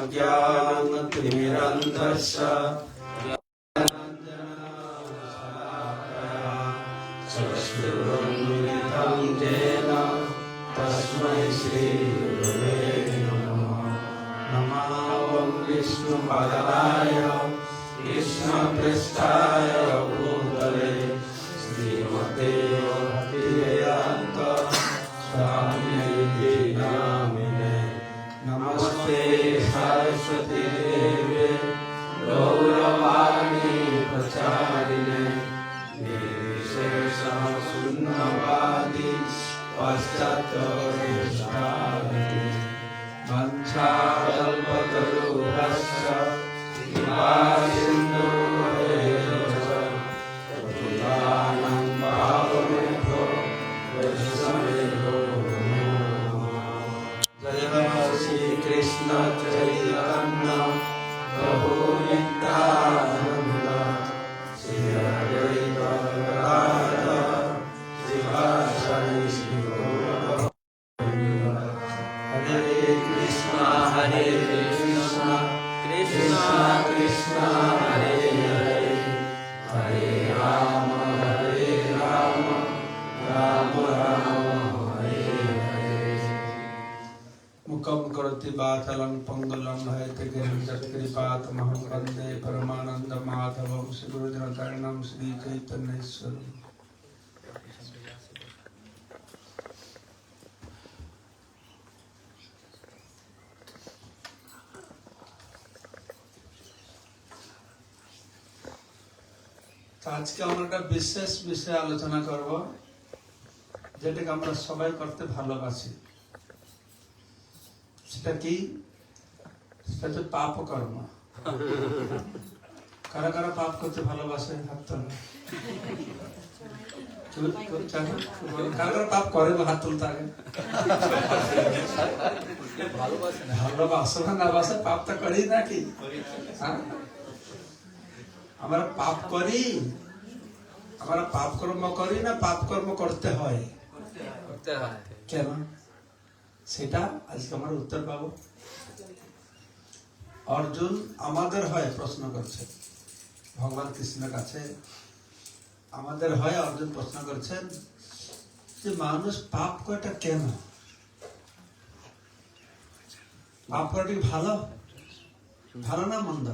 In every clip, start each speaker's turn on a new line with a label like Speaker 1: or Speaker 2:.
Speaker 1: अज्ञानतिमिरन्धस्य चक्षुरुन्मिलितं येन तस्मै श्रीगुरवे नमः। नमो विष्णुपादाय कृष्णपृष्ठाय भूतले श्रीमते भक्तिवेदान्त स्वामिने नामिने। नमस्ते सरस्वती देवे गौरवाणी प्रचारिणे निर्विशेषशून्यवादी पाश्चात्यदेशाधिने। वंशाकल्पतरुभ्यश्च कृपासिन्धुभ्यश्च पतितानां पावनेभ्यो वैष्णवेभ्यो नमो नमः। जय श्री कृष्ण चैतन्य प्रभु नित्यानंद श्री अद्वैत गदाधर श्रीवासादि श्री गौर। हरे कृष्णा कृष्णा कृष्णा हरे हरे हरे राम राम राम हरे हरे। मुखं करोति वाचालं पंगुलं हयते कृपातमहं वन्दे परमानन्दमाधवं श्रीगुरुजनशरणं श्रीचैतन्येश्वरम्। আজকে আমরা একটা বিশেষ বিষয়ে আলোচনা করব, যেটাকে আমরা সবাই করতে ভালোবাসি। সেটা কি? সেটা হচ্ছে পাপ কর্ম। কারা কারা পাপ করতে ভালোবাসে হাত তোলা। কারা কারা পাপ করে হাত তুলতে আগে। ভালোবাসো না বাসে পাপটা করি নাকি? আমরা পাপ করি, আমরা পাপ কর্ম করি না পাপ কর্ম করতে হয়? কেন? সেটা আজকে আমরা উত্তর পাবো। অর্জুন আমাদের হয় প্রশ্ন করছে ভগবান কৃষ্ণের কাছে। আমাদের হয় অর্জুন প্রশ্ন করছেন যে মানুষ পাপ করাটা কেন? পাপ করাটা কি ভালো? ভালো না মন্দ?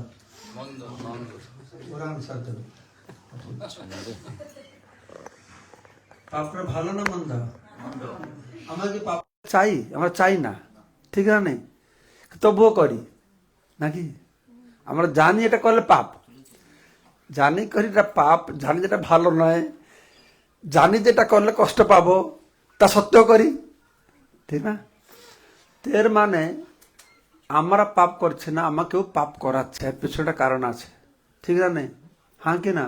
Speaker 1: ওরা আনসার দেবে। পাপ করা ভালো না মন্দ? আমরা কি পাপ চাই? আমরা চাই না, ঠিক না? নেই তবুও করি নাকি? আমরা জানি এটা করলে পাপ, জানি করি এটা পাপ, জানি যেটা ভালো নয়, জানি যেটা করলে কষ্ট পাবো, তা সত্ত্বেও করি, ঠিক না? এর মানে আমরা পাপ করছি না, আমাকেও পাপ করাচ্ছে, পিছনে কারণ আছে, ঠিক না? নেই হ্যাঁ কি না?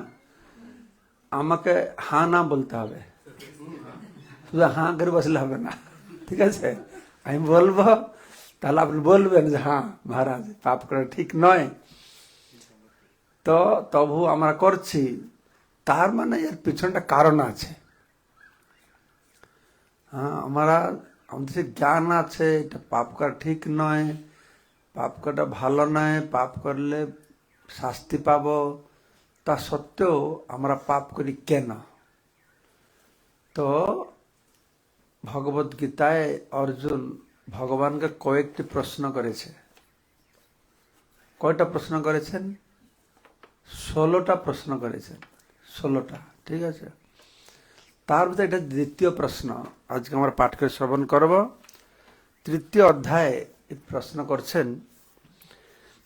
Speaker 1: আমাকে হ্যাঁ না বলতে হবে, শুধু হ্যাঁ করে বসলে হবে না, ঠিক আছে? আমি বলবো, তাহলে আপনি বলবেন যে হ্যাঁ মহারাজ পাপ করা ঠিক নয়, তো তবু আমরা করছি, তার মানে এর পিছনটা কারণ আছে। হ্যাঁ, আমাদের জ্ঞান আছে এটা পাপ করা ঠিক নয়, পাপ করাটা ভালো নয়, পাপ করলে শাস্তি পাবো, তা সত্ত্বেও আমরা পাপ করি কেন? তো ভগবত গীতায় অর্জুন ভগবানকে কয়েকটি প্রশ্ন করেছে। কয়টা প্রশ্ন করেছেন? 16টা প্রশ্ন করেছেন, 16টা, ঠিক আছে? তার মধ্যে এটা দ্বিতীয় প্রশ্ন আজকে আমরা পাঠ করে শ্রবণ করব। তৃতীয় অধ্যায়ে প্রশ্ন করছেন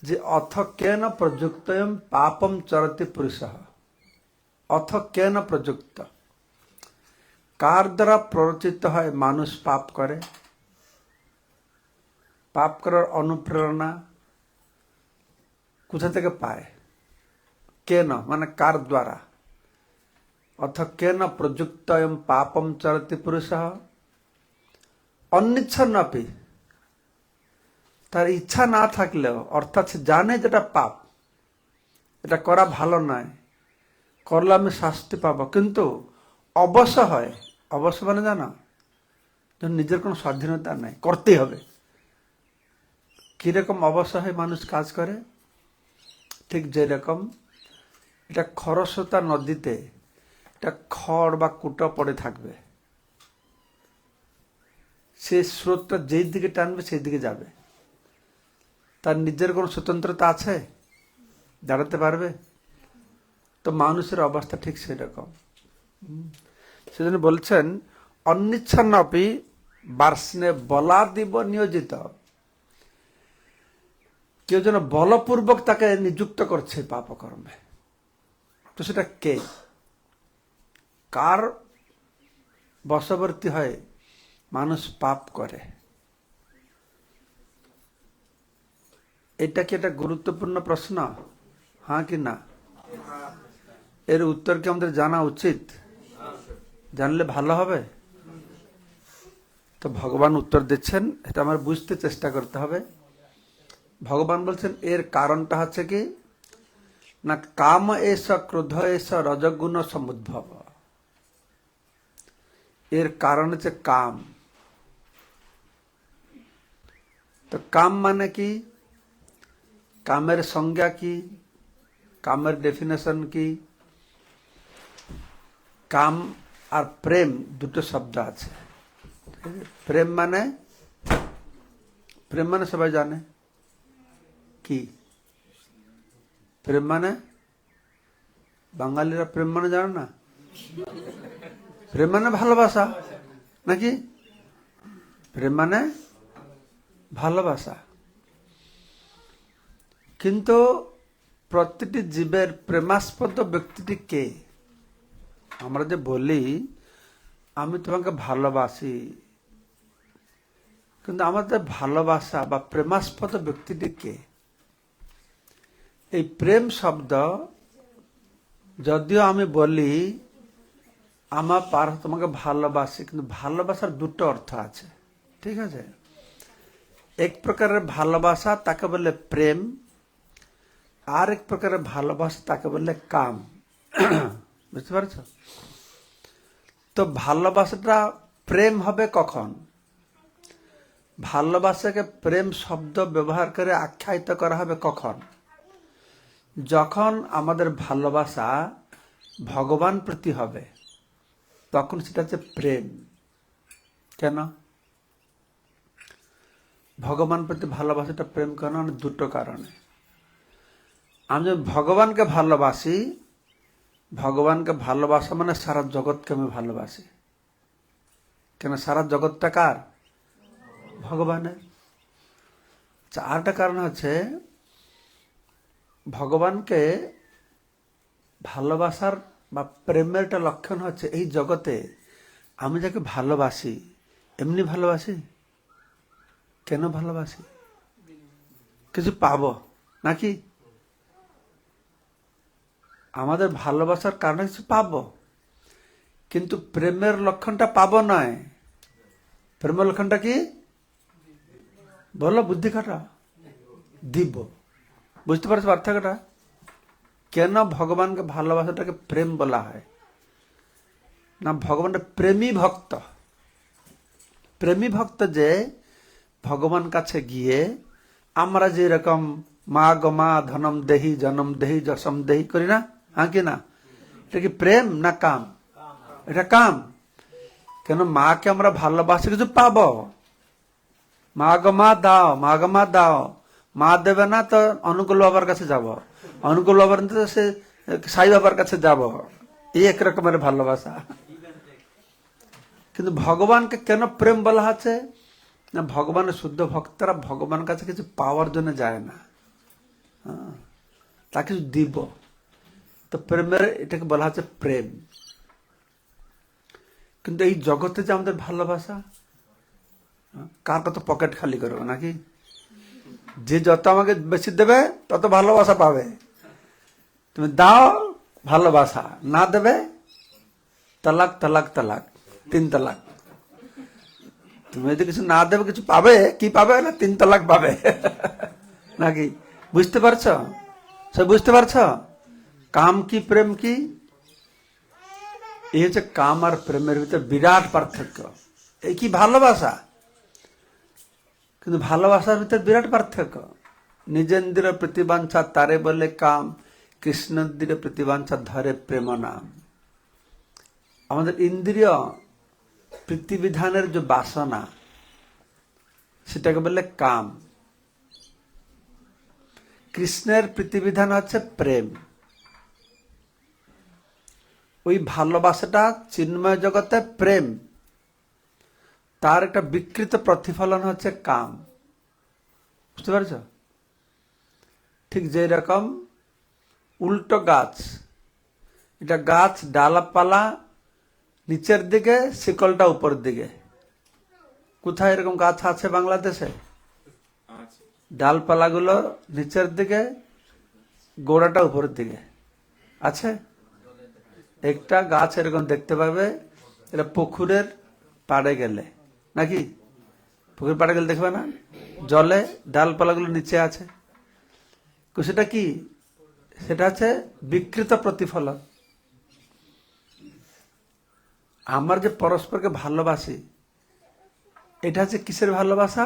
Speaker 1: যে অথ কেন প্রযুক্তয়ম পাপম চরতি পুরুষঃ। অথ কেন প্রযুক্ত, কার দ্বারা প্ররোচিত হয় মানুষ পাপ করে? পাপ করার অনুপ্রেরণা কোথা থেকে পায়? কেন মানে কার দ্বারা? অথ কেন প্রযুক্তয়ম পাপম চরতি পুরুষঃ অনিচ্ছন্নপি, তার ইচ্ছা না থাকলেও, অর্থাৎ সে জানে যেটা পাপ, এটা করা ভালো নয়, করলে আমি শাস্তি পাবো, কিন্তু অবশ্য হয়। অবশ্য মানে জানো, নিজের কোনো স্বাধীনতা নাই, করতেই হবে, কিরকম অবসহায় মানুষ কাজ করে, ঠিক যেরকম এটা খরস্রোতা নদীতে এটা খড় বা কুটো পড়ে থাকবে, সে স্রোতটা যেই দিকে টানবে সেই দিকে যাবে। তার নিজের কোনো স্বতন্ত্রতা আছে? দাঁড়াতে পারবে? তো মানুষের অবস্থা ঠিক সেরকম। সেজন্য বলছেন অনিচ্ছন্নপি বার্ষ্ণে বলাদিব নিয়োজিত। কেউ যেন বলপূর্বক তাকে নিযুক্ত করছে পাপকর্মে। তো সেটা কে, কার বশবর্তী হয় মানুষ পাপ করে? এটা কি একটা গুরুত্বপূর্ণ প্রশ্ন, হ্যাঁ কি না? এর উত্তর কি আমাদের জানা উচিত? জানলে ভালো হবে। তো ভগবান উত্তর দিচ্ছেন, এটা আমার বুঝতে চেষ্টা করতে হবে। ভগবান বলছেন এর কারণটা হচ্ছে কি না, কাম এস ক্রোধ এস রজগুণ সমুদ্ভব। এর কারণ হচ্ছে কাম। তো কাম মানে কি, কামের সংজ্ঞা কি, কামের ডেফিনেশন কি? কাম আর প্রেম দুটো শব্দ আছে। প্রেম মানে সবাই জানে কি? প্রেম মানে, বাঙালিরা প্রেম মানে জানে না? প্রেম মানে ভালোবাসা নাকি? প্রেম মানে ভালোবাসা। কিন্তু প্রতিটি জীবের প্রেমাস্পদ ব্যক্তিটি কে? আমরা যে বলি আমি তোমাকে ভালোবাসি, কিন্তু আমাদের ভালোবাসা বা প্রেমাস্পদ ব্যক্তিটি কে? এই প্রেম শব্দ যদিও আমি বলি আমার তোমাকে ভালোবাসি, কিন্তু ভালোবাসার দুটো অর্থ আছে, ঠিক আছে? এক প্রকারের ভালোবাসা তাকে বলে প্রেম, আর এক প্রকারের ভালোবাসা তাকে বলে কাম। বুঝতে পারছ? তো ভালোবাসাটা প্রেম হবে কখন? ভালোবাসাকে প্রেম শব্দ ব্যবহার করে আখ্যায়িত করা হবে কখন? যখন আমাদের ভালোবাসা ভগবান প্রতি হবে, তখন সেটা হচ্ছে প্রেম। কেন ভগবান প্রতি ভালোবাসাটা প্রেম? কেন? দুটো কারণে। আমি ভগবানকে ভালোবাসি, ভগবানকে ভালোবাসা মানে সারা জগৎকে আমি ভালোবাসি। কেন? সারা জগৎটা কার? ভগবানের। আরেকটা কারণ হচ্ছে ভগবানকে ভালোবাসার বা প্রেমের একটা লক্ষণ হচ্ছে এই জগতে আমি যাকে ভালোবাসি এমনি ভালোবাসি। কেন ভালোবাসি? কিছু পাবো নাকি? আমাদের ভালোবাসার কারণে কিছু পাবো, কিন্তু প্রেমের লক্ষণটা পাবো নয়। প্রেমের লক্ষণটা কি বলো? বুদ্ধি খাটা দিব। বুঝতে পারছো পার্থক্যটা? কেন ভগবানকে ভালোবাসাটাকে প্রেম বলা হয় না? ভগবানের প্রেমী ভক্ত। প্রেমী ভক্ত যে ভগবান কাছে গিয়ে আমরা যে রকম মা গো মা ধনম দেহি জনম দেহি যশম দেহি করি না, হ্যাঁ কি না? এটা কি প্রেম না কাম? এটা কাম। কেন? মাকে আমরা ভালোবাসি, কিছু পাবো। মা গো মা দাও, মা গো মা দাও। মা দেবে না তো অনুকূল বাবার কাছে যাব, অনুকূল বাবার সে সাই বাবার কাছে যাব। এই এক রকমের ভালোবাসা। কিন্তু ভগবানকে কেন প্রেম বলা আছে না? ভগবানের শুদ্ধ ভক্তরা ভগবান কাছে কিছু পাওয়ার জন্য যায় না, তা কিছু দিব। তো প্রেমের এটাকে বলা হচ্ছে প্রেম। কিন্তু এই জগতে যে আমাদের ভালোবাসা, কার কত পকেট খালি করবো নাকি? যে যত আমাকে বেশি দেবে তত ভালোবাসা পাবে। তুমি দাও ভালোবাসা, না দেবে তালাক তালাক তালাক, 3 তালাক। তুমি যদি কিছু না দেবে কিছু পাবে, কি পাবে না? 3 তালাক পাবে নাকি? বুঝতে পারছো? সব বুঝতে পারছো? কাম কি প্রেম কি? এই হচ্ছে কাম আর প্রেমের ভিতরে বিরাট পার্থক্য। এই কি ভালোবাসা? কিন্তু ভালোবাসার ভিতরে বিরাট পার্থক্য। নিজেন্দ্র প্রতিবাঞ্ছা তারে বলে কাম, কৃষ্ণেন্দ্রিয় প্রতিবাঞ্ছা ধরে প্রেম নাম। আমাদের ইন্দ্রিয় প্রীতিবিধানের যে বাসনা সেটাকে বলে কাম। কৃষ্ণের প্রীতিবিধান হচ্ছে প্রেম। ওই ভালোবাসাটা চিন্ময় জগতে প্রেম, তার একটা বিকৃত প্রতিফলন হচ্ছে কাম। বুঝতে পারছ? ঠিক যেই রকম উল্টো গাছ, এটা গাছ ডালপালা নিচের দিকে, শিকলটা উপর দিকে। কোথায় এরকম গাছ আছে বাংলাদেশে? ডালপালাগুলো নিচের দিকে, গোড়াটা উপরের দিকে আছে। একটা গাছ এরকম দেখতে পাবে, এটা পুকুরের পাড়ে গেলে, নাকি পুকুরের পাড়ে গেলে দেখবে না, জলে ডালপালাগুলো নিচে আছে। সেটা কি? সেটা হচ্ছে বিকৃত প্রতিফলন। আমার যে পরস্পরকে ভালোবাসি, এটা হচ্ছে কিসের ভালোবাসা?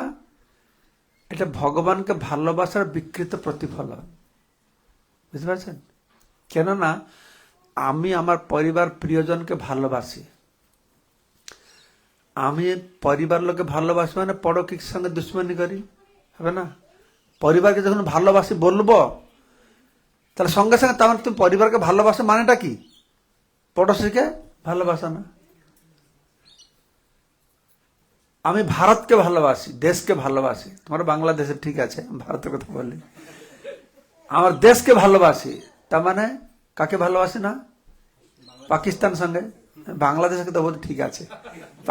Speaker 1: এটা ভগবানকে ভালোবাসার বিকৃত প্রতিফলন। বুঝতে পারছেন? কেননা আমি আমার পরিবার প্রিয়জনকে ভালোবাসি। আমি পরিবার লোকে ভালোবাসি মানে পরকীর সঙ্গে দুশ্মনী করি? হবে না। পরিবারকে যখন ভালোবাসি বলবো, তাহলে সঙ্গে সঙ্গে তেমন তুমি পরিবারকে ভালোবাসো মানেটা কি? পড়োশীকে ভালোবাসা না। আমি ভারতকে ভালোবাসি, দেশকে ভালোবাসি। তোমার বাংলাদেশে ঠিক আছে, ভারতের কথা বলি। আমার দেশকে ভালোবাসি, তার মানে কাকে ভালোবাসি না? পাকিস্তান সঙ্গে। বাংলাদেশকে তো বলতে ঠিক আছে,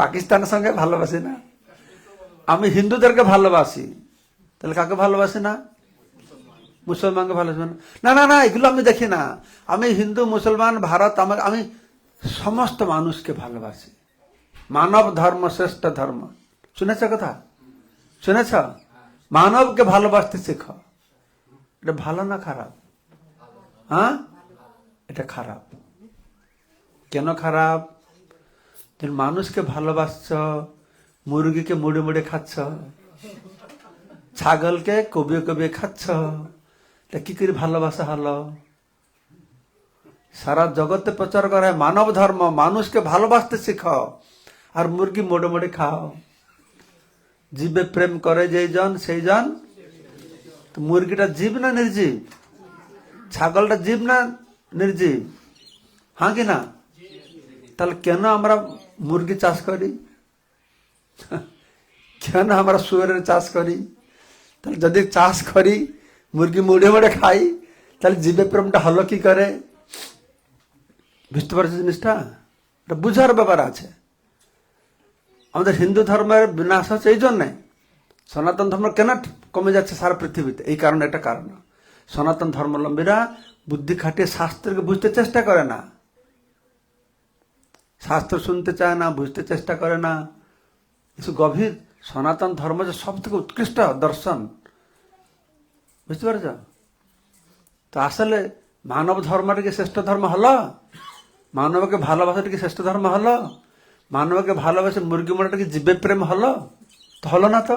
Speaker 1: পাকিস্তানের সঙ্গে ভালোবাসি না। আমি হিন্দুদেরকে ভালোবাসি, তাহলে কাকে ভালোবাসি না? মুসলমানকে ভালোবাসি না। না না না, এগুলো আমি দেখি না। আমি হিন্দু, মুসলমান, ভারত, আমি সমস্ত মানুষকে ভালোবাসি। মানব ধর্ম শ্রেষ্ঠ ধর্ম। শুনেছ কথা? শুনেছ? মানবকে ভালোবাসতে শেখো। এটা ভালো না খারাপ? হ্যাঁ, এটা খারাপ। কেন খারাপ? তুমি মানুষকে ভালোবাসছ, মুরগিকে মুড়ে মুড়ে খাচ্ছ, ছাগলকে কবিয়ে কবিয়ে খাচ্ছ, তা কি করে ভালোবাসা হলো? সারা জগতে প্রচার করা হয় মানব ধর্ম, মানুষকে ভালোবাসতে শেখাও, আর মুরগি মোড়ে মোড়ে খাও। জীবে প্রেম করে যেই জন সেই জন। তো মুরগিটা জীব না নির্জীব? ছাগলটা জীব না নির্জীব? হ্যাঁ কি না? তাহলে কেন আমরা মুরগি চাষ করি? কেন আমরা শুয়োরের চাষ করি? তাহলে যদি চাষ করি, মুরগি মুড়ে মুড়ে খাই, তাহলে জীবে প্রেমটা হলো কি করে? বুঝতে পারছো জিনিসটা? এটা বুঝার ব্যাপার আছে। আমাদের হিন্দু ধর্মের বিনাশ হচ্ছে এই জন্যে। সনাতন ধর্ম কেন কমে যাচ্ছে সারা পৃথিবীতে? এই কারণে, একটা কারণ। সনাতন ধর্মাবলম্বীরা বুদ্ধি খাটিয়ে শাস্ত্রকে বুঝতে চেষ্টা করে না, শাস্ত্র শুনতে চায় না, বুঝতে চেষ্টা করে না। কিছু গভীর সনাতন ধর্ম যে সব থেকে উৎকৃষ্ট দর্শন। বুঝতে পারছ? তো আসলে মানব ধর্মটা কি শ্রেষ্ঠ ধর্ম হলো? মানবকে ভালোবাসাটা কি শ্রেষ্ঠ ধর্ম হলো? মানবকে ভালোবাসে মুরগি মোড়াটা কি জীবে প্রেম হলো? তো হলো না। তো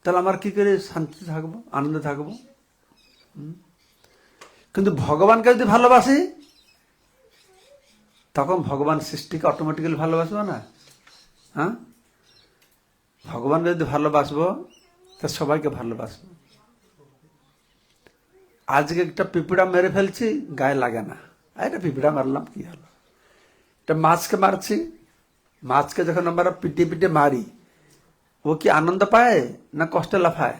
Speaker 1: তাহলে আমার কি করে শান্তিতে থাকবো, আনন্দে থাকবো? কিন্তু ভগবানকে যদি ভালোবাসি, তখন ভগবান সৃষ্টিকে অটোমেটিক্যালি ভালোবাসবো না? হ্যাঁ, ভগবানকে যদি ভালোবাসবো, তা সবাইকে ভালোবাসবো। আজকে একটা পিঁপড়া মেরে ফেলছি, গায়ে লাগে না, এটা পিঁপড়া মারলাম, কি হলো? একটা মাছকে মারছি, মাছকে যখন আমরা পিটে পিটে মারি, ও কি আনন্দ পায় না কষ্টে লাফায়?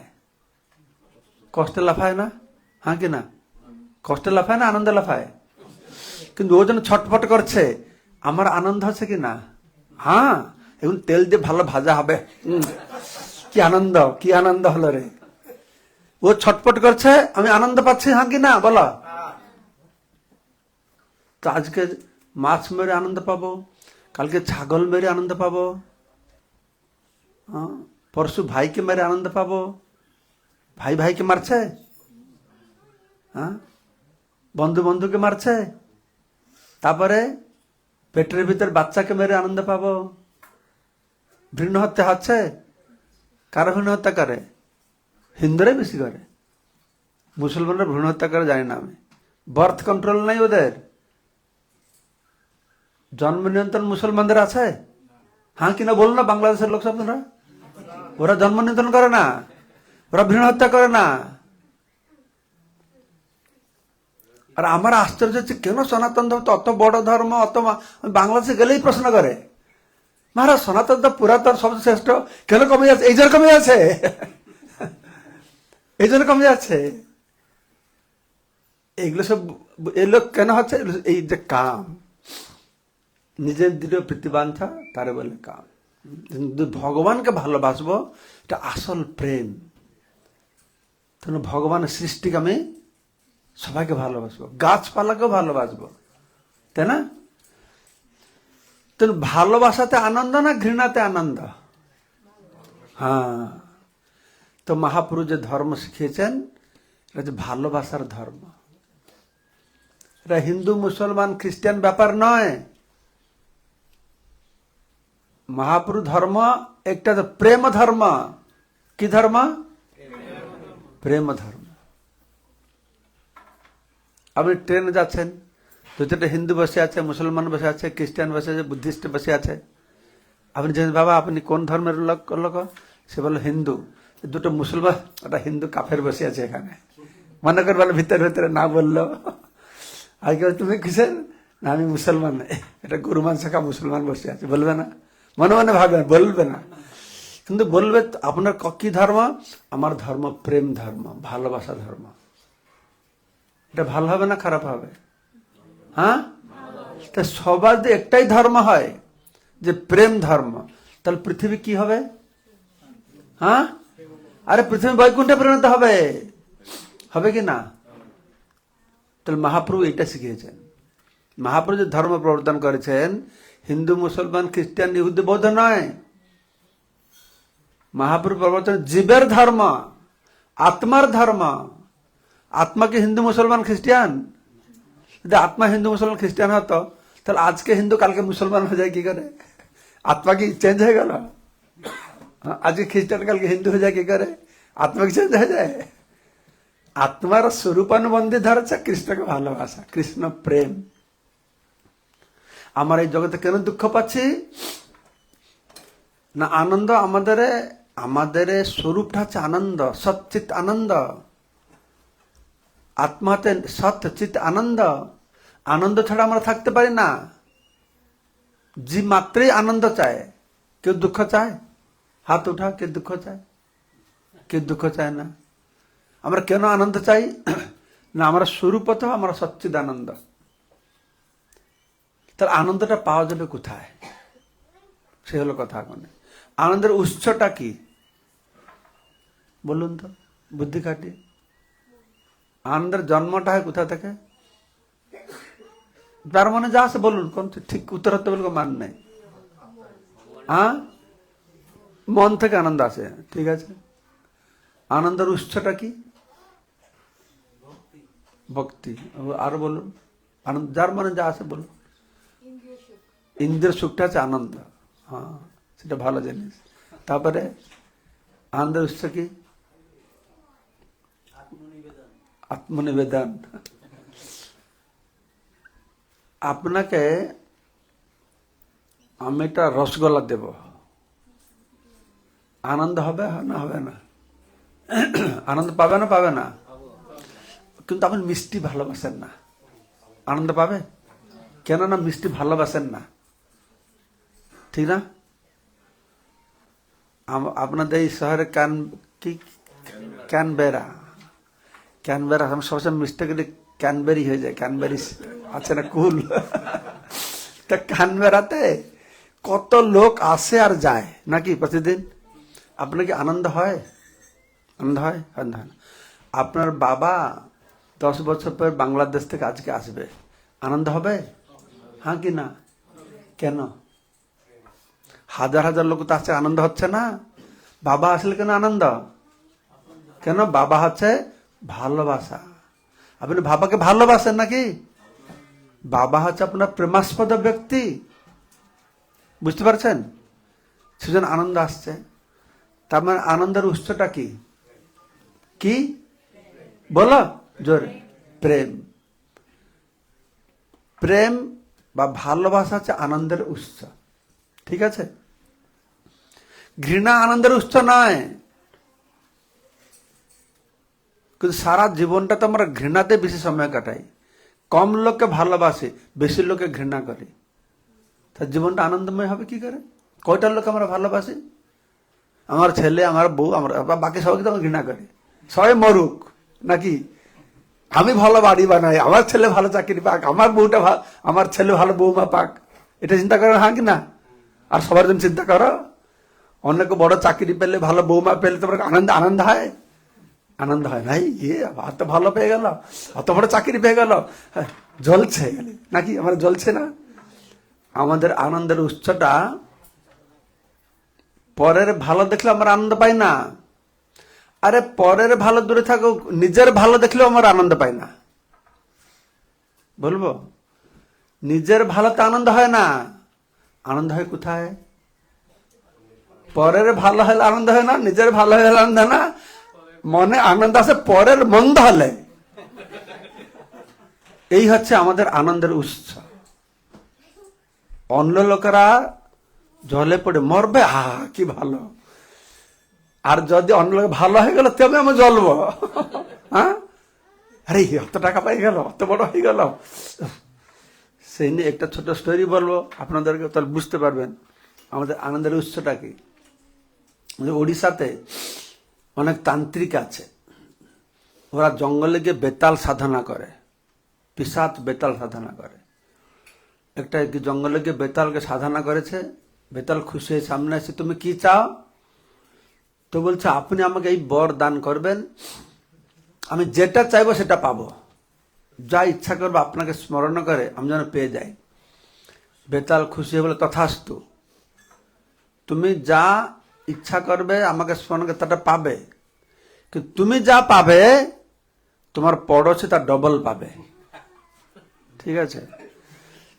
Speaker 1: কষ্টে লাফায় না? হ্যাঁ কি না? কষ্টে লাফায় না আনন্দে লাফায়? কিন্তু ও যেন ছটফট করছে, আমার আনন্দ হচ্ছে কি না? হ্যাঁ, এখন তেল দিয়ে ভালো ভাজা হবে, কি আনন্দ, কি আনন্দ হলো রে। ও ছটফট করছে, আমি আনন্দ পাচ্ছি, হ্যাঁ কি না বলো? তো আজকে মাছ মেরে আনন্দ পাবো, কালকে ছাগল মেরে আনন্দ পাবো, পরশু ভাইকে মেরে আনন্দ পাবো। ভাই ভাইকে মারছে, হ্যাঁ, বন্ধু বন্ধুকে মারছে, তারপরে পেটের ভিতর বাচ্চাকে মেরে আনন্দ পাবো। ভ্রূণ হত্যা হচ্ছে, কারা ভ্রূণ হত্যা করে? হিন্দুরাই বেশি করে। মুসলমানরা ভ্রূণ হত্যা করে জানি না আমি। বার্থ কন্ট্রোল নাই ওদের। জন্ম নিয়ন্ত্রণ মুসলমানদের আছে? হ্যাঁ কিনা বলুন না বাংলাদেশের লোক সব। ওরা জন্ম নিয়ন্ত্রণ করে না, ওরা ভ্রূণ হত্যা করে না। আর আমার আশ্চর্য হচ্ছে কেন সনাতন ধর্ম অত বড় ধর্ম, অত বাংলাদেশে গেলেই প্রশ্ন করে মহারাজ সনাতন তো পুরাতন সবচেয়ে শ্রেষ্ঠ, কেন কমে যাচ্ছে? এই জন্য কমে যাচ্ছে, এই জন্য কমে যাচ্ছে। এগুলো সব এগুলো কেন হচ্ছে? এই যে কাম, নিজের দৃঢ় প্রীতিবাঞ্ছা তারে বলে কাম। ভগবানকে ভালোবাসবো, এটা আসল প্রেম। ভগবানের সৃষ্টিকে আমি সবাইকে ভালোবাসবো, গাছপালাকেও ভালোবাসবো, তাই না? ভালোবাসাতে আনন্দ না ঘৃণাতে আনন্দ? হ্যাঁ। তো মহাপুরুষ যে ধর্ম শিখিয়েছেন এটা যে ভালোবাসার ধর্ম। এটা হিন্দু মুসলমান খ্রিস্টান ব্যাপার নয়। মহাপুরুষ ধর্ম একটা প্রেম ধর্ম। কি ধর্ম? প্রেম ধর্ম। আপনি ট্রেনে যাচ্ছেন, দুটো হিন্দু বসে আছে, মুসলমান বসে আছে, খ্রিস্টান বসে আছে, বুদ্ধিস্ট বসে আছে। আপনি জানেন বাবা আপনি কোন ধর্মের লোক? সে বলল হিন্দু। দুটো মুসলমান, ওটা হিন্দু কাফের বসে আছে এখানে। মনে করে বলে ভিতরে ভিতরে না বললো, আর কেউ তুমি কিসের? না আমি মুসলমান। এটা গরুমান শাখা মুসলমান বসে আছে, বলবে না? মনে মনে ভাবে বলবে না, কিন্তু বলবে আপনার কি ধর্ম? আমার ধর্ম প্রেম ধর্ম, ভালোবাসা ধর্ম। এটা ভালো হবে না খারাপ হবে? হ্যাঁ। তা সবার যে একটাই ধর্ম হয় যে প্রেম ধর্ম, তাহলে পৃথিবী কি হবে? হ্যাঁ, আরে পৃথিবী বৈকুণ্ঠে পরিণত হবে, হবে কি না? তাহলে মহাপ্রভু এটা শিখিয়েছেন। মহাপ্রভু যে ধর্ম প্রবর্তন করেছেন, হিন্দু মুসলমান খ্রিস্টান ইহুদি বৌদ্ধ নয়। মহাপ্রভু প্রবর্তন জীবের ধর্ম, আত্মার ধর্ম। আত্মা কি হিন্দু মুসলমান খ্রিস্টান? যদি আত্মা হিন্দু মুসলমান খ্রিস্টান হতো তাহলে আজকে হিন্দু কালকে মুসলমান হয়ে যায় কি করে? আত্মা কি চেঞ্জ হয়ে গেল? আজকে খ্রিস্টান কালকে হিন্দু হয়ে যায় কি করে? আত্মা কি চেঞ্জ হয়ে যায়? আত্মার স্বরূপানুবন্ধী ধরেছে কৃষ্ণকে ভালোবাসা, কৃষ্ণ প্রেম। আমার এই জগতে কেন দুঃখ পাচ্ছি না? আনন্দ আমাদের স্বরূপটা হচ্ছে আনন্দ, সচ্চিত আনন্দ। আত্মাতে সচ্চিত আনন্দ। আনন্দ ছাড়া আমরা থাকতে পারি না। জীব মাত্রই আনন্দ চায়, কেউ দুঃখ চায়? হাত উঠা, কে দুঃখ চায়? কেউ দুঃখ চায় না। আমরা কেন আনন্দ চাই না? আমরা স্বরূপত আমরা সচ্চিদ আনন্দ। তার আনন্দটা পাওয়া যাবে কোথায়? সে হলো কথা। এখন আনন্দের উৎসটা কি বলুন তো, বুদ্ধি খাটিয়ে। আনন্দের জন্মটা হয় কোথা থেকে? তার মনে যা আছে বলুন, কোন ঠিক উত্তর হতে বলবো মান নেই। হ্যাঁ, মন থেকে আনন্দ আসে, ঠিক আছে। আনন্দের উৎসটা কি? ভক্তি। আরো বলুন, আনন্দ যার মনে যা আছে বলুন। ইন্দ্রিয় সুখটা হচ্ছে আনন্দ। হ্যাঁ, সেটা ভালো জিনিস। তারপরে আনন্দের উৎস কি? আত্মনিবেদন। আপনাকে আমি একটা রসগোল্লা দেব, আনন্দ হবে না? হবে না? আনন্দ পাবে না? পাবে না? কিন্তু আপনি মিষ্টি ভালোবাসেন না, আনন্দ পাবে? কেন না? মিষ্টি ভালোবাসেন না, ঠিক না? আপনাদের এই শহরে ক্যানবেরা আমি সবসময় মিষ্টি গেলে ক্যানবেরি হয়ে যায়। ক্যানবেরি আছে না, কুল। তা ক্যানবেরাতে কত লোক আসে আর যায় নাকি প্রতিদিন? আপনার কি আনন্দ হয়? আনন্দ হয়? আনন্দ হয় না। আপনার বাবা 10 বছর পর বাংলাদেশ থেকে আজকে আসবে, আনন্দ হবে? হ্যাঁ কি না? কেন? হাজার হাজার লোক তো আসছে, আনন্দ হচ্ছে না? বাবা আসলে কেন আনন্দ? কেন? বাবা হচ্ছে ভালোবাসা। আপনি বাবাকে ভালোবাসেন নাকি? বাবা হচ্ছে আপনার প্রেমাস্পদ ব্যক্তি, বুঝতে পারছেন? সেজন্য আনন্দ আসছে। তার মানে আনন্দের উৎসটা কি কি বলো জোরে? প্রেম। প্রেম বা ভালোবাসা হচ্ছে আনন্দের উৎস, ঠিক আছে? ঘৃণা আনন্দের উৎস নয়। কিন্তু সারা জীবনটা তো আমরা ঘৃণাতে বেশি সময় কাটাই। কম লোককে ভালোবাসে, বেশি লোকে ঘৃণা করে। তার জীবনটা আনন্দময় হবে কি করে? কয়টার লোক আমরা ভালোবাসি? আমার ছেলে, আমার বউ, আমরা বাকি সবাইকে তো আমরা ঘৃণা করি। সবাই মরুক নাকি? আমি ভালো বাড়ি বানাই, আমার ছেলে ভালো চাকরি পাক, আমার বউটা আমার ছেলে ভালো বউমা পাক, এটা চিন্তা করো হ্যাঁ কি না? আর সবার জন্য চিন্তা করো। অনেক বড় চাকরি পেলে, ভালো বউমা পেলে তোমার আনন্দ হয়? আনন্দ হয় নাই? এত ভালো পেয়ে গেল, অত বড় চাকরি পেয়ে গেল, জ্বলছে নাকি? আমার জ্বলছে না? আমাদের আনন্দের উৎসটা পরের ভালো দেখলে আমরা আনন্দ পাই না। আরে পরের ভালো দূরে থাকুক, নিজের ভালো দেখলেও আমার আনন্দ পাই না। বলবো নিজের ভালোতে আনন্দ হয় না। আনন্দ হয় কোথায়? পরের ভালো হলে আনন্দ হয় না, নিজের ভালো হলে আনন্দ হয় না। মনে আনন্দ আছে পরের মন্দ হলে। এই হচ্ছে আমাদের আনন্দের উৎস। অন্য লোকেরা জলে পড়ে মরবে, কি ভালো। আর যদি অন্য লোক ভালো হয়ে গেল, তবে আমি জ্বলবো। হ্যাঁ, আরে অত টাকা পাই গেল, অত বড় হয়ে গেল। সেই নিয়ে একটা ছোট স্টোরি বলবো আপনাদেরকে, তাহলে বুঝতে পারবেন আমাদের আনন্দের উৎসটা কি। ওড়িশাতে অনেক তান্ত্রিক আছে, ওরা জঙ্গলে গিয়ে বেতাল সাধনা করে, পিসাচ বেতাল সাধনা করে। একটা জঙ্গলে গিয়ে বেতালকে সাধনা করেছে। বেতাল খুশি হয়ে সামনে এসে, তুমি কি চাও? তো বলছে, আপনি আমাকে এই বর দান করবেন, আমি যেটা চাইবো সেটা পাবো, যা ইচ্ছা করবো আপনাকে স্মরণ করে আমি যেন পেয়ে যাই। বেতাল খুশি হয়ে বলে, তথাস্তু, তুমি যা ইচ্ছা করবে আমাকে স্মরণ করে তাটা পাবে, কিন্তু তুমি যা পাবে তোমার পড়োশি তার ডবল পাবে, ঠিক আছে?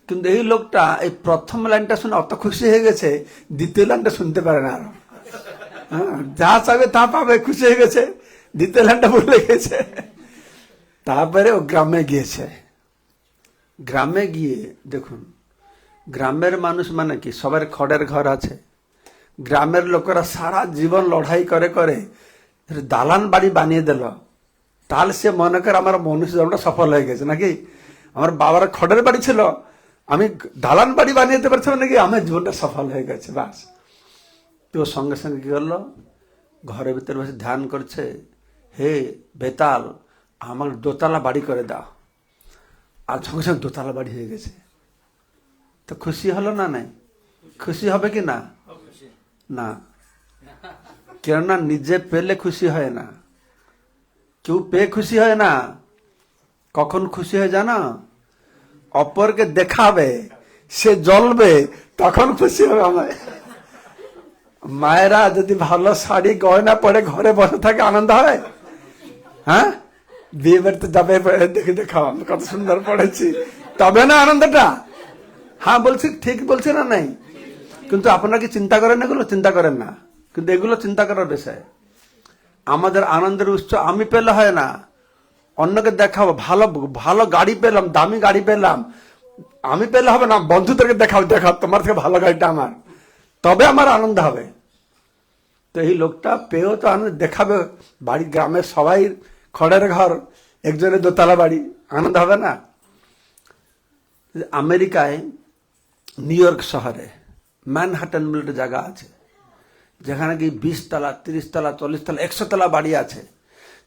Speaker 1: কিন্তু এই লোকটা এই প্রথম লাইনটা শুনে অত খুশি হয়ে গেছে, দ্বিতীয় লাইনটা শুনতে পারে না। আরো যা চাবে তা পাবে, খুশি হয়ে গেছে, দ্বিতীয় লাইনটা ভুলে গেছে। তারপরে ও গ্রামে গিয়েছে। গ্রামে গিয়ে দেখুন, গ্রামের মানুষ মানে কি, সবার খড়ের ঘর আছে। গ্রামের লোকেরা সারা জীবন লড়াই করে করে দালান বাড়ি বানিয়ে দিল। তাহলে সে মনে করে আমার মনুষ্য জন্মটা সফল হয়ে গেছে নাকি? আমার বাবার খড়ের বাড়ি ছিল, আমি দালান বাড়ি বানিয়ে দিতে পারছিলাম নাকি, আমার জীবনটা সফল হয়ে গেছে বাস। তো সঙ্গে সঙ্গে কি করলো, ঘরের ভিতরে বসে ধ্যান করছে, হে বেতাল আমার দোতলা বাড়ি করে দাও। আর সঙ্গে সঙ্গে দোতলা বাড়ি হয়ে গেছে। তো খুশি হলো না? নাই? খুশি হবে কি না? না, কেননা নিজে পেলে খুশি হয় না, কেউ পেয়ে খুশি হয় না। কখন খুশি হয় জানো? অপরকে দেখাবে, সে জ্বলবে, তখন খুশি হবে আমায়। মায়েরা যদি ভালো শাড়ি গয়না পরে ঘরে বসে থাকে আনন্দ হয়? হ্যাঁ, বিয়ে বাড়িতে যাবে, দেখে দেখাও কত সুন্দর পড়েছি, তবে না আনন্দটা। হ্যাঁ বলছি, ঠিক বলছি না? নাই? কিন্তু আপনারা কি চিন্তা করেন এগুলো? চিন্তা করেন না, কিন্তু এগুলো চিন্তা করার বিষয়। আমাদের আনন্দের উৎস আমি পেলে হয় না, অন্যকে দেখাবো। ভালো ভালো গাড়ি পেলাম, দামি গাড়ি পেলাম, আমি পেলে হবে না, বন্ধুদেরকে দেখাও, দেখাও তোমার থেকে ভালো গাড়িটা আমার, তবে আমার আনন্দ হবে। তো এই লোকটা পেয়েও তো আনন্দ দেখাবে, বাড়ি গ্রামের সবাই খড়ের ঘর, একজনের দোতলা বাড়ি, আনন্দ হবে না? আমেরিকায় নিউ ইয়র্ক শহরে ম্যানহাটন বলে একটা জায়গা আছে, যেখানে কি 20 তলা, 30 তলা, 40 তলা, 100 তলা বাড়ি আছে।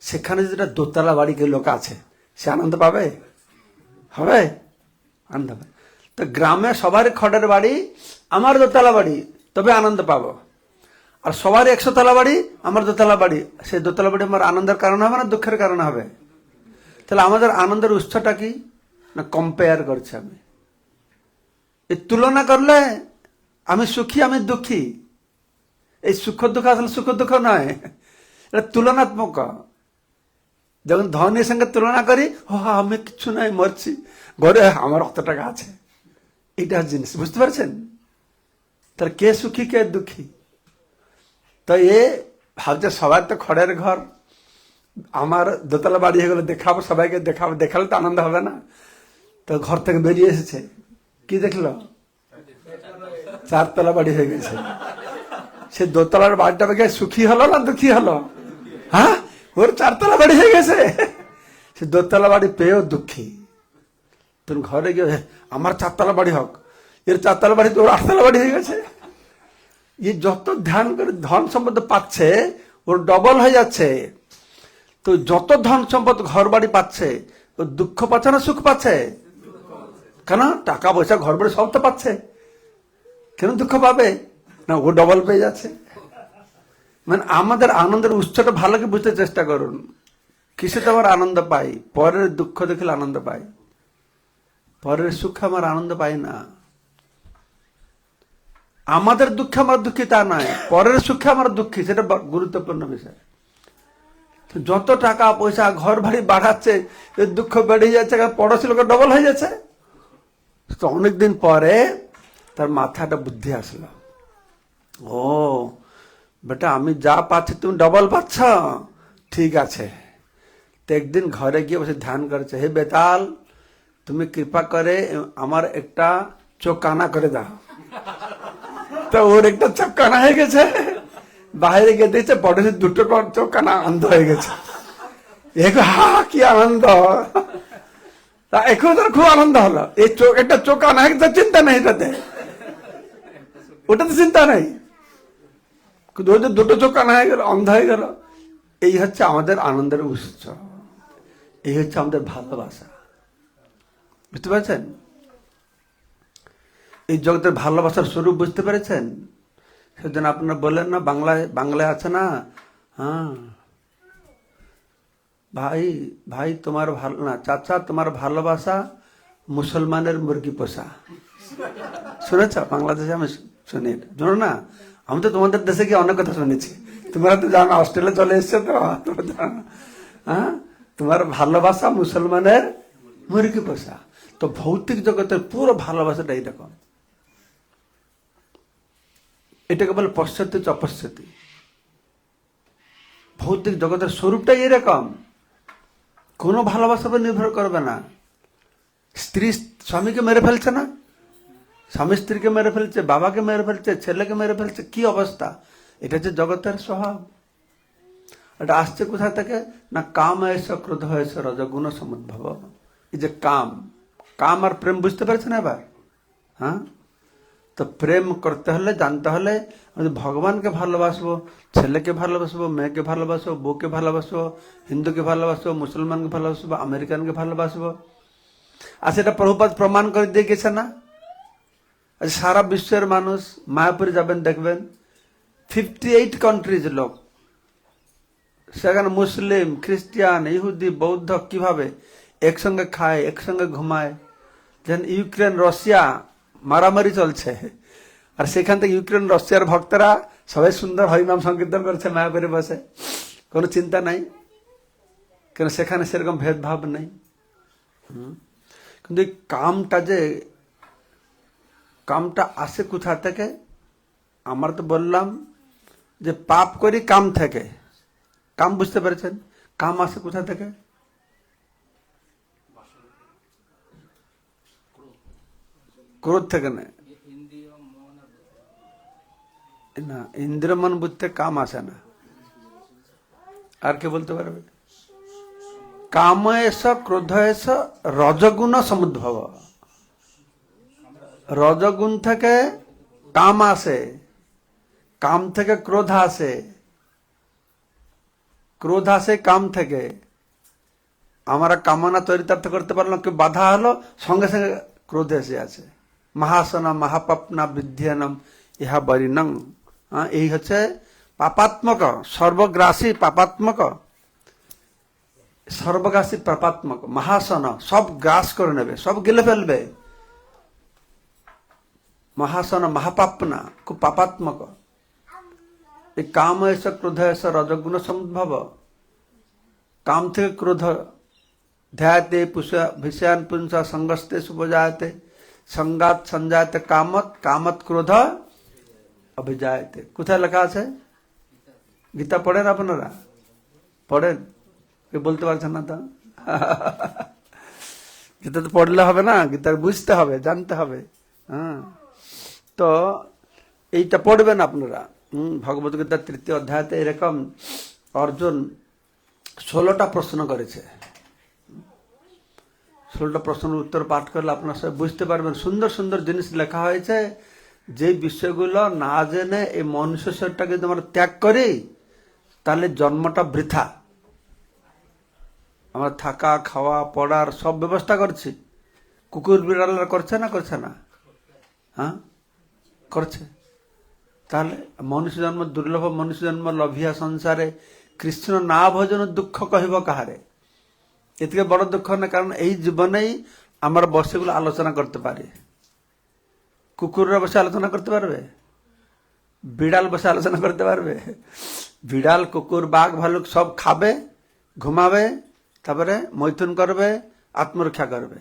Speaker 1: সেখানে যেটা দোতলা বাড়ি কে লোক আছে, সে আনন্দ পাবে? হবে? আনন্দ হবে। তো গ্রামে সবার খড়ের বাড়ি, আমার দোতলা বাড়ি, তবে আনন্দ পাবো। আর সবার 100 তলা বাড়ি, আমার দোতলা বাড়ি, সেই দোতলা বাড়ি আমার আনন্দের কারণ হবে না দুঃখের কারণ হবে? তাহলে আমাদের আনন্দের উৎসটা কি না? কম্পেয়ার করছে আমি, এই তুলনা করলে আমি সুখী, আমি দুঃখী। এই সুখ দুঃখ আসলে সুখ দুঃখ নয়, এটা তুলনাত্মক। যখন ধনের সঙ্গে তুলনা করি, আমি কিছু নাই, মরছি, ঘরে আমার অত টাকা আছে, এইটা জিনিস, বুঝতে পারছেন? তাহলে কে সুখী কে দুঃখী? তো ভাবছে সবার তো খড়ের ঘর, আমার দোতলা বাড়ি হয়ে গেলে দেখাবো, সবাইকে দেখাবো, দেখালে তো আনন্দ হবে না। তো ঘর থেকে বেরিয়ে এসেছে, কি দেখলো? 4 তলা বাড়ি হয়ে গেছে। সে দোতলার বাড়িটা পেয়ে সুখী হলো না দুঃখী হলো? হ্যাঁ, ওর 4 তলা বাড়ি হয়ে গেছে। সে দোতলা বাড়ি পেয়েও দুঃখী। তখন ঘরে গিয়ে আমার 4 তলা বাড়ি হোক, এর 4 তলা বাড়ি তো ওর 8 তলা বাড়ি হয়ে গেছে। এই যত ধ্যান করে ধন সম্পদ পাচ্ছে ওর ডবল হয়ে যাচ্ছে। তো যত ধন সম্পদ ঘর বাড়ি পাচ্ছে ও দুঃখ পাচ্ছে না সুখ পাচ্ছে? কেন? টাকা পয়সা ঘর বাড়ি সব তো পাচ্ছে, কেন দুঃখ পাবে না? ও ডবল পেয়ে যাচ্ছে। মানে আমাদের আনন্দের উৎসটা ভালো করে বুঝতে চেষ্টা করুন। কিসেতে আমার আনন্দ পাই? পরের দুঃখ দেখলে আনন্দ পাই, পরের সুখে আমার আনন্দ পাই না। আমাদের দুঃখে আমার দুঃখী তা নয়, পরের সুখে আমার দুঃখী, সেটা গুরুত্বপূর্ণ বিষয়। যত টাকা পয়সা ঘর বাড়ি বাড়াচ্ছে এর দুঃখ বেড়ে যাচ্ছে, পড়াশি লোক ডবল হয়ে যাচ্ছে। তো অনেকদিন পরে তার মাথায় একটা বুদ্ধি আসলো, ও বেটা আমি যা পাচ্ছি তুমি ডবল পাচ্ছ, ঠিক আছে। তো একদিন ঘরে গিয়ে বসে ধ্যান করেছে, হে বেতাল তুমি কৃপা করে আমার একটা চোখ কানা করে দাও। তো ওর একটা চোখ কানা হয়ে গেছে, বাইরে গিয়ে দেখছে পড়েছে 2টো চোখ কানা অন্ধ হয়ে গেছে। হা কি আনন্দ! এখন তার খুব আনন্দ হলো, এই চোখ একটা চোখ কানা হয়ে গেছে, চিন্তা নেই এটাতে, ওটাতে চিন্তা নেই। কিন্তু ওই যে 2টো চোখ কানা হয়ে গেল, অন্ধ হয়ে গেল। এই হচ্ছে আমাদের আনন্দের উৎস, এই হচ্ছে আমাদের ভালোবাসা। বুঝতে পারছেন? এই জগতের ভালোবাসার স্বরূপ বুঝতে পেরেছেন? সেজন্য আপনারা বললেন না, বাংলায় আছে না, হ্যাঁ ভাই ভাই তোমার ভালো না, চাচা তোমার ভালোবাসা মুসলমানের মুরগি পোষা। শুনেছ? বাংলাদেশে আমি শুনি, জানো না? আমি তো তোমাদের দেশে গিয়ে অনেক কথা শুনেছি, তোমরা তো জানো, অস্ট্রেলিয়া চলে এসছো তো, হ্যাঁ তোমার ভালোবাসা মুসলমানের মুরগি পোষা। তো ভৌতিক জগতের পুরো ভালোবাসাটা এইরকম, এটাকে বলে পশ্চাৎ অপশ্চাৎ। ভৌতিক জগতের স্বরূপটাই এরকম, কোনো ভালোবাসার উপর নির্ভর করবে না। স্ত্রী স্বামীকে মেরে ফেলছে না, স্বামী স্ত্রীকে মেরে ফেলছে, বাবাকে মেরে ফেলছে, ছেলেকে মেরে ফেলছে, কি অবস্থা! এটা হচ্ছে জগতের স্বভাব। এটা আসছে কোথা থেকে না, কাম এসে ক্রোধ হয়েছে রজগুণ সমুদ্ভব। এই যে কাম, কাম আর প্রেম বুঝতে পারছেন এবার? হ্যাঁ, তো প্রেম করতে হলে জানতে হলে আমি ভগবানকে ভালোবাসবো, ছেলেকে ভালোবাসবো, মেয়েকে ভালোবাসবো, বউকে ভালোবাসবো, হিন্দুকে ভালোবাসবো, মুসলমানকে ভালোবাসবো, আমেরিকানকে ভালোবাসবো। আর সেটা প্রভুপাদ প্রমাণ করে দিয়ে গেছে না? সারা বিশ্বের মানুষ মায়াপুরে যাবেন দেখবেন 58 কান্ট্রিজ লোক, সেখানে মুসলিম, খ্রিস্টান, ইহুদি, বৌদ্ধ কিভাবে একসঙ্গে খায়, একসঙ্গে ঘুমায়। যেন ইউক্রেন রাশিয়া মারামারি চলছে, আর সেখান থেকে ইউক্রেন রাশিয়ার ভক্তরা সবাই সুন্দর হরিনাম সংকীর্তন করছে মায়াপুরে বসে, কোনো চিন্তা নাই, কেন সেখানে সেরকম ভেদভাব নেই। কিন্তু এই কামটা আসে কোথা থেকে? আমরা তো বললাম যে পাপ করি কাম থেকে। কাম বুঝতে পেরেছেন? কাম আসে কোথা থেকে? ক্রোধ থেকে না, ইন্দ্রিয় মন বুঝতে কাম আসে না। আর কে বলতে পারবে? কাম এস ক্রোধ এস রজগুণ সমুদ্ভব। রজগুণ থেকে কাম আসে, কাম থেকে ক্রোধ আসে, ক্রোধ আসে কাম থেকে। আমরা কামনা চরিতার্থ করতে পারলাম, কেউ বাধা হলো, সঙ্গে সঙ্গে ক্রোধ এসে আছে। মহাসনা মহাপাপনা বিদ্যানম ইহা বরিণং। এই হচ্ছে পাপাত্মক, সর্বগ্রাসী পাপাত্মক, সর্বগ্রাসী পাপাত্মক। মহাসন সব গ্রাস করে নেবে, সব গিলে ফেলবে। মহাসন মহাপাপনা খুব পাপাত্মক। এই কাম এসে ক্রোধ এসে রজগুণ সমুদ্ভব। কাম থেকে ক্রোধ, ধ্যায়তে ভিষয়ান পুংসা সংগস্তে সুপজায়তে, সংগাত সঞ্জায়তে কামত, কামত ক্রোধ অভিজায়তে। কোথায় লেখা আছে? গীতা পড়েন আপনারা? পড়েন? কে বলতে পারছেন না তা? গীতা তো পড়লে হবে না, গীতা বুঝতে হবে, জানতে হবে। হ্যাঁ, তো এইটা পড়বেন আপনারা। ভগবত গীতার 3য় অধ্যায়তে এরকম অর্জুন 16টা প্রশ্ন করেছে। 16টা প্রশ্নের উত্তর পাঠ করলে আপনারা সব বুঝতে পারবেন। সুন্দর সুন্দর জিনিস লেখা হয়েছে, যে বিষয়গুলো না জেনে এই মনুষ্য শরীরটাকে যদি আমরা ত্যাগ করি তাহলে জন্মটা বৃথা। আমরা থাকা, খাওয়া, পড়ার সব ব্যবস্থা করছি, কুকুর বিড়ালরা করছে না? করছে না? হ্যাঁ, করছে। তাহলে মনুষ্য জন্ম দুর্লভ, মনুষ্য জন্ম লভিয়া সংসারে, কৃষ্ণ না ভজন দুঃখ কহিব কাহারে। এ থেকে বড় দুঃখ না, কারণ এই জীবনেই আমরা বসেগুলো আলোচনা করতে পারি। কুকুররা বসে আলোচনা করতে পারবে? বিড়াল বসে আলোচনা করতে পারবে? বিড়াল, কুকুর, বাঘ, ভালুক সব খাবে, ঘুমাবে, তারপরে মৈথুন করবে, আত্মরক্ষা করবে।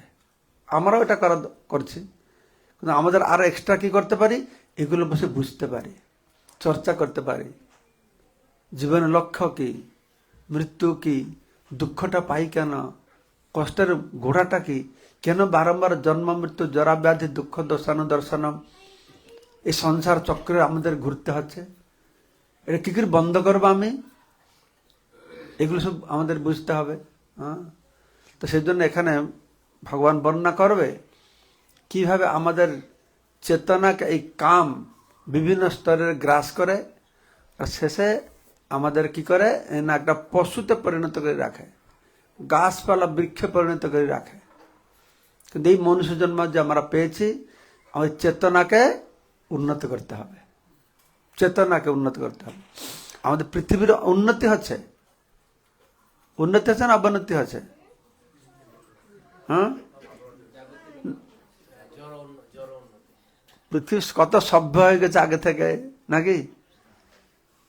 Speaker 1: আমরাও এটা করছি, কিন্তু আমাদের আরো এক্সট্রা কি করতে পারি? এগুলো বসে বুঝতে পারি, চর্চা করতে পারি। জীবনের লক্ষ্য কি, মৃত্যু কি, দুঃখটা পাই কেন, কষ্টের গোড়াটা কি, কেন বারংবার জন্ম মৃত্যু জরা ব্যাধি দুঃখ দর্শন দর্শনম, এই সংসার চক্রে আমাদের ঘুরতে হচ্ছে, এটা কি করে বন্ধ করবো আমি? এগুলো সব আমাদের বুঝতে হবে। হ্যাঁ, তো সেই জন্য এখানে ভগবান বর্ণনা করবে কিভাবে আমাদের চেতনাকে এই কাম বিভিন্ন স্তরের গ্রাস করে, আর শেষে আমাদের কি করে না একটা পশুতে পরিণত করে রাখে, গাছপালা বৃক্ষে পরিণত করে রাখে। কিন্তু এই মনুষ্য জন্ম যে আমরা পেয়েছি, আমাদের চেতনাকে উন্নত করতে হবে, চেতনাকে উন্নত করতে হবে। আমাদের পৃথিবীর উন্নতি হচ্ছে, উন্নতি হচ্ছে না অবনতি হচ্ছে? হ্যাঁ, পৃথিবী কত সভ্য হয়ে গেছে আগে থেকে, নাকি?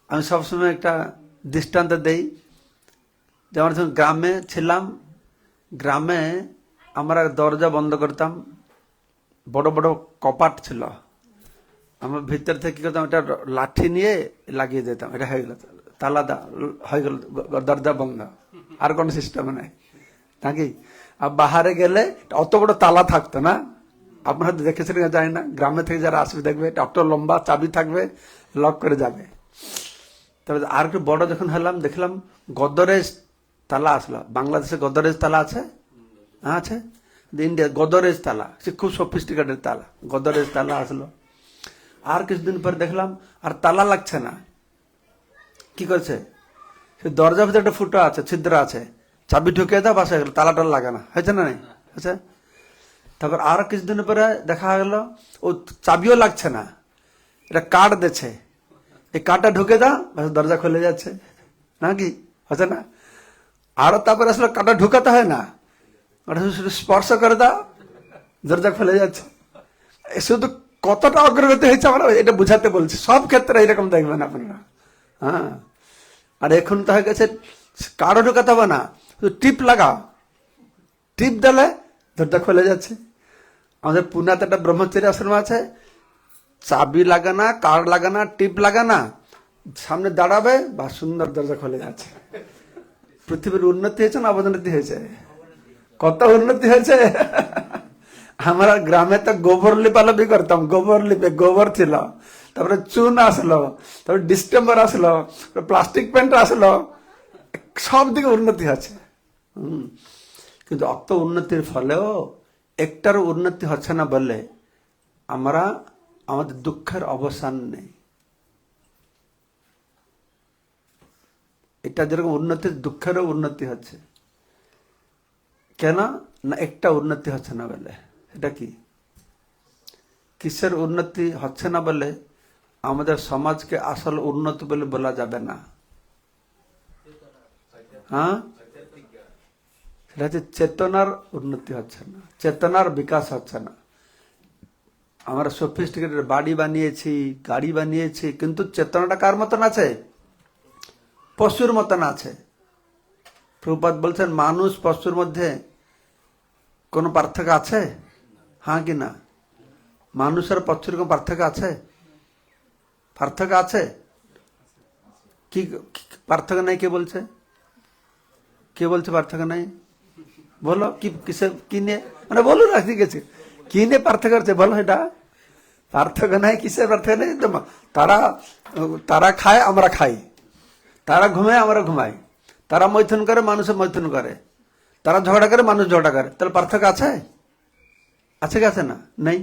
Speaker 1: আমি সবসময় একটা দৃষ্টান্ত দেই। যেমন যখন গ্রামে ছিলাম, গ্রামে আমরা দরজা বন্ধ করতাম, বড় বড় কপাট ছিল, আমার ভিতর থেকে কি করতাম, একটা লাঠি নিয়ে লাগিয়ে দিতাম, এটা হয়ে গেল তালা, হয়ে গেল দরজা বন্ধ, আর কোন সিস্টেম নেই, নাকি? আর বাহারে গেলে অত বড় তালা থাকতো না, আপনারা দেখেছেন জানি না, গ্রামে থেকে যারা আসবে দেখবে অত লম্বা চাবি থাকবে, লক করে যাবে। তবে আর একটু বড় যখন হলাম, দেখলাম গদরেজ তালা আসলো। বাংলাদেশে গদরেজ তালা আছে? আছে। ইন্ডিয়া গদরেজ তালা, সে খুব সফিস্টিকেটেড তালা, গদরেজ তালা আসলো। আর কিছুদিন পর দেখলাম আর তালা লাগছে না, কি করছে, সে দরজার ভিতরে একটা ফুটো আছে, ছিদ্র আছে, চাবি ঢুকিয়ে দাও, বাসা গেল, তালাটা লাগানো হয়েছে না? নেই, আচ্ছা। তারপর আর কিছুদিন পরে দেখা গেল ও চাবিও লাগছে না, এটা কাঠ দিচ্ছে, এই কাঠটা ঢুকে দাও, দরজা খুলে যাচ্ছে, নাকি? হচ্ছে না? আরো তারপরে আসলে কাঠটা ঢুকাতে হয় না, ওটা শুধু স্পর্শ করে দাও, দরজা খুলে যাচ্ছে। শুধু কতটা অগ্রগতি হয়েছে আমরা এটা বুঝাতে বলছি। সব ক্ষেত্রে এরকম দেখবেন আপনারা। হ্যাঁ, আর এখন তো হয়ে গেছে কারো ঢুকাতে হবে না, শুধু টিপ লাগাও, টিপ দিলে দরজা খুলে যাচ্ছে। আমাদের পুনাতে একটা ব্রহ্মচর্য আশ্রম আছে, চাবি লাগানা, কার লাগানা, টিপ লাগানা, সামনে দাঁড়াবে বা সুন্দর দরজা খুলে যাচ্ছে। পৃথিবীর উন্নতি হয়েছে না অবনতি হয়েছে? কত উন্নতি হয়েছে! আমরা গ্রামে তো গোবর লিপালাপি করতাম, গোবর লিপে, গোবর ছিল, তারপরে চুন আসলো, তারপরে ডিস্টেম্বর আসলো, প্লাস্টিক পেন্ট আসলো, সব দিকে উন্নতি আছে। কিন্তু অত উন্নতির ফলেও একটারও উন্নতি হচ্ছে না বলে আমরা আমাদের দুঃখের অবসান নেই। এটা যেরকম উন্নতির, দুঃখেরও উন্নতি হচ্ছে। কেন না? একটা উন্নতি হচ্ছে না বলে। এটা কি, কিসের উন্নতি হচ্ছে না বলে আমাদের সমাজকে আসল উন্নতি বলে বলা যাবে না। হ্যাঁ, সেটা হচ্ছে চেতনার উন্নতি হচ্ছে না, চেতনার বিকাশ হচ্ছে না। আমরা সফিস্টিকেটেড বাড়ি বানিয়েছি, গাড়ি বানিয়েছি, কিন্তু চেতনাটা কার মতন আছে? পশুর মতন আছে। প্রভুপাদ বলছেন মানুষ পশুর মধ্যে কোনো পার্থক্য আছে? হ্যাঁ কি না? মানুষ আর পশুর কোনো পার্থক্য আছে? পার্থক্য আছে? কি পার্থক্য নাই? কে বলছে? কে বলছে পার্থক্য নাই? বলো কি, কিসে, কি নিয়ে, মানে বলো না, ঠিক আছে, কি নিয়ে পার্থক্য হচ্ছে বলো। এটা পার্থক্য নাই, কিসের পার্থক্য নেই? তারা তারা খায়, আমরা খাই। তারা ঘুমায়, আমরা ঘুমাই। তারা মৈথুন করে, মানুষ মৈথুন করে। তারা ঝগড়া করে, মানুষ ঝগড়া করে। তাহলে পার্থক্য আছে? আছে কি আছে না? নেই।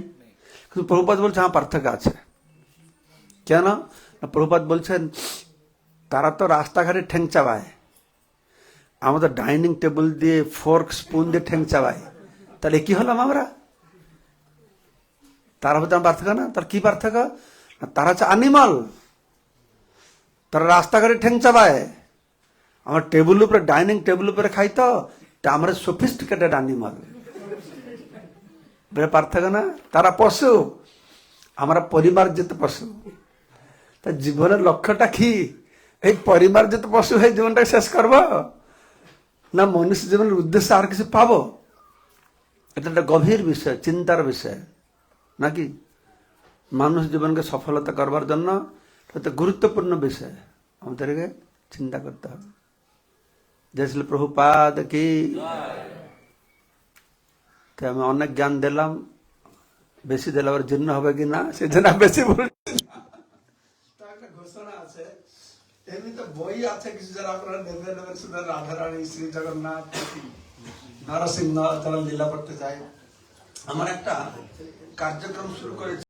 Speaker 1: কিন্তু প্রভুপাদ বলছে হ্যাঁ পার্থক্য আছে। কেন? প্রভুপাদ বলছেন তারা তো রাস্তাঘাটে ঠ্যাং চাবায়, আমাদের ডাইনিং টেবিল দিয়ে ফোর্ক স্পুন দিয়ে ঠ্যাং চাবায়। তাহলে কি হলাম আমরা? তারা হতে পার্থক্য না? তার কি পার্থক্য? তারা হচ্ছে অ্যানিমাল, তারা রাস্তাঘাটে ঠ্যাং চাবায়, আমার টেবিল উপরে, ডাইনিং টেবিল উপরে খাই। তো আমরা সফিস্টিকেটেড অ্যানিমাল, পার্থক্য না? তারা পশু, আমরা পরিমার্জিত পশু। তা জীবনের লক্ষ্যটা কি? এই পরিমার্জিত পশু হয়ে জীবনটাকে শেষ করব, না মনুষ্য জীবনের উদ্দেশ্যে আর কিছু পাবো? এটা একটা গভীর বিষয়, চিন্তার বিষয় নাকি? মানুষ জীবনকে সফলতা করবার জন্য এটা গুরুত্বপূর্ণ বিষয়, আমাদেরকে চিন্তা করতে হবে। জয় শ্রী প্রভুপাদ কি। আমি অনেক জ্ঞান দিলাম, বেশি দিলে আবার জীর্ণ হবে কিনা সেজন্য বেশি বলছি। একটা ঘোষণা আছে, এমনি তো বই আছে কিছু যারা আপনারা নেবেন, শুধু রাধারানী, শ্রী জগন্নাথ, নরসিংহ, যারা লীলা করতে চায়। আমার একটা কার্যক্রম শুরু করেছে।